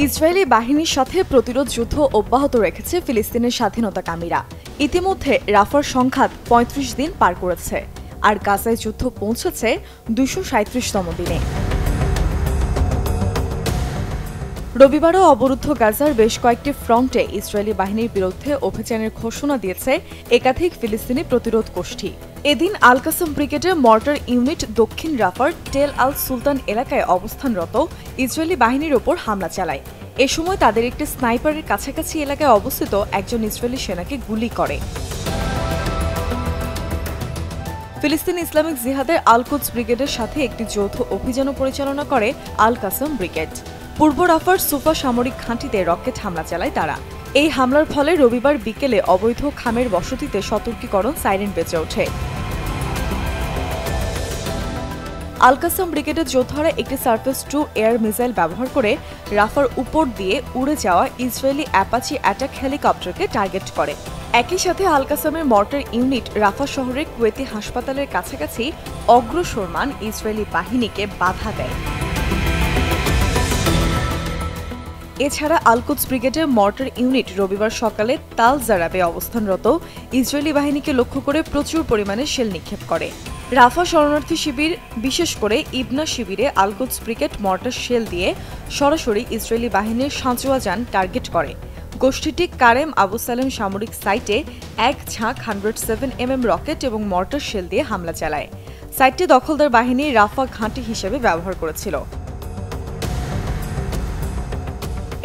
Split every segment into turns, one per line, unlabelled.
Israeli বাহিনীর সাথে প্রতিরোধ যুদ্ধ অব্যাহত রেখেছে ফিলিস্তিনের স্বাধীনতাকামীরা। ইতিমধ্যে রাফার সংঘাত ৩৫ দিন পার করেছে, আর গাজায় যুদ্ধ পৌঁছেছে ২৩৭তম দিনে। রবিবারও অবরুদ্ধ গাজার বেশ কয়েকটি ফ্রন্টে ইসরায়েলি বাহিনীর বিরুদ্ধে অভিযানের ঘোষণা দিয়েছে একাধিক ফিলিস্তিনি প্রতিরোধ গোষ্ঠী। এদিন আল কাসম ব্রিগেডের মর্টার ইউনিট দক্ষিণ রাফার টেল আল সুলতান এলাকায় অবস্থানরত ইসরায়েলি বাহিনীর ওপর হামলা চালায়। এ সময় তাদের একটি স্নাইপারের কাছাকাছি এলাকায় অবস্থিত একজন ইসরায়েলি সেনাকে গুলি করে। ফিলিস্তিন ইসলামিক জিহাদের আল কুদস ব্রিগেডের সাথে একটি যৌথ অভিযানও পরিচালনা করে আল কাসম ব্রিগেড। পূর্ব রাফার সুফা সামরিক ঘাঁটিতে রকেট হামলা চালায় তারা। এই হামলার ফলে রবিবার বিকেলে অবৈধ খামের বসতিতে সতর্কীকরণ সাইরেন বেজে ওঠে। আল কাসম ব্রিগেডের যোদ্ধারা একটি সার্ফেস টু এয়ার মিসাইল ব্যবহার করে রাফার উপর দিয়ে উড়ে যাওয়া ইসরায়েলি অ্যাপাচি অ্যাটাক হেলিকপ্টারকে টার্গেট করে। একই সাথে আল কাসমের মর্টার ইউনিট রাফা শহরের কুয়েতি হাসপাতালের কাছাকাছি অগ্রসরমান ইসরায়েলি বাহিনীকে বাধা দেয়। এছাড়া আল কুদস ব্রিগেডের মর্টার ইউনিট রবিবার সকালে তাল জারাবে অবস্থানরত ইসরায়েলি বাহিনীকে লক্ষ্য করে প্রচুর পরিমাণে শেল নিক্ষেপ করে। রাফা শরণার্থী শিবির, বিশেষ করে ইবনা শিবিরে আল কুদস ব্রিগেড মর্টার শেল দিয়ে সরাসরি ইসরায়েলি বাহিনীর সাঁচোয়া যান টার্গেট করে। গোষ্ঠীটি কারেম আবু সালেম সামরিক সাইটে এক ঝাঁক 107mm রকেট এবং মর্টার শেল দিয়ে হামলা চালায়। সাইটটি দখলদার বাহিনী রাফা ঘাঁটি হিসেবে ব্যবহার করেছিল।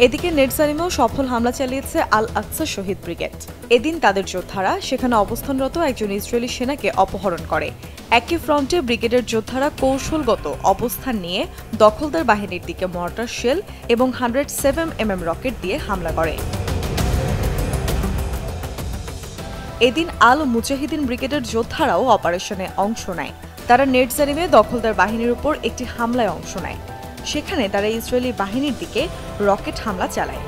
এদিকে নেটজারিমেও সফল হামলা চালিয়েছে আল আকসা শহীদ ব্রিগেড। এদিন তাদের যোদ্ধারা সেখানে অবস্থানরত একজন ইসরায়েলি সেনাকে অপহরণ করে। একই ফ্রন্টে ব্রিগেডের যোদ্ধারা কৌশলগত অবস্থান নিয়ে দখলদার বাহিনীর দিকে মর্টার শেল এবং 107mm রকেট দিয়ে হামলা করে। এদিন আল মুজাহিদিন ব্রিগেডের যোদ্ধারাও অপারেশনে অংশ নেয়। তারা নেটজারিমে দখলদার বাহিনীর উপর একটি হামলায় অংশ নেয়। সেখানে তারা ইসরায়েলি বাহিনীর দিকে রকেট হামলা চালায়।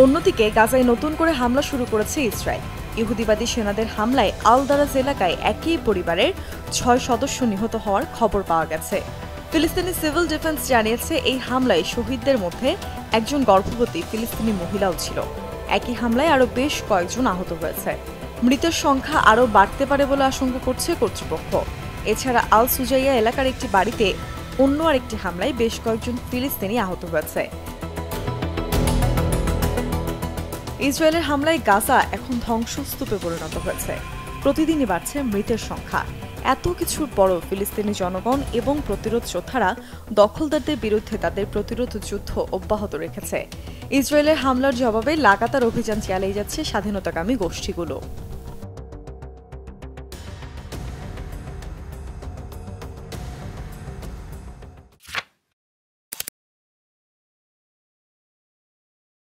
অন্যদিকে গাজায় নতুন করে হামলা শুরু করেছে ইসরায়েল। ইহুদিবাদী সেনাদের হামলায় আল দারাজ এলাকায় একই পরিবারের 6 সদস্য নিহত হওয়ার খবর পাওয়া গেছে। ফিলিস্তিনি সিভিল ডিফেন্স জানিয়েছে এই হামলায় শহীদদের মধ্যে একজন গর্ভবতী ফিলিস্তিনি মহিলাও ছিল। একই হামলায় আরও বেশ কয়েকজন আহত হয়েছে। মৃতের সংখ্যা আরও বাড়তে পারে বলে আশঙ্কা করছে কর্তৃপক্ষ। এছাড়া আল সুজাইয়া এলাকার একটি বাড়িতে অন্য আরেকটি হামলায় বেশ কয়েকজন ফিলিস্তিনি আহত হয়েছে। ইসরায়েলের হামলায় গাজা এখন ধ্বংসস্তূপে পরিণত হয়েছে। প্রতিদিনই বাড়ছে মৃতের সংখ্যা। এত কিছুর পরও ফিলিস্তিনি জনগণ এবং প্রতিরোধ যোদ্ধারা দখলদারদের বিরুদ্ধে তাদের প্রতিরোধ যুদ্ধ অব্যাহত রেখেছে। ইসরায়েলের হামলার জবাবে লাগাতার অভিযান চালিয়ে যাচ্ছে স্বাধীনতাকামী গোষ্ঠীগুলো।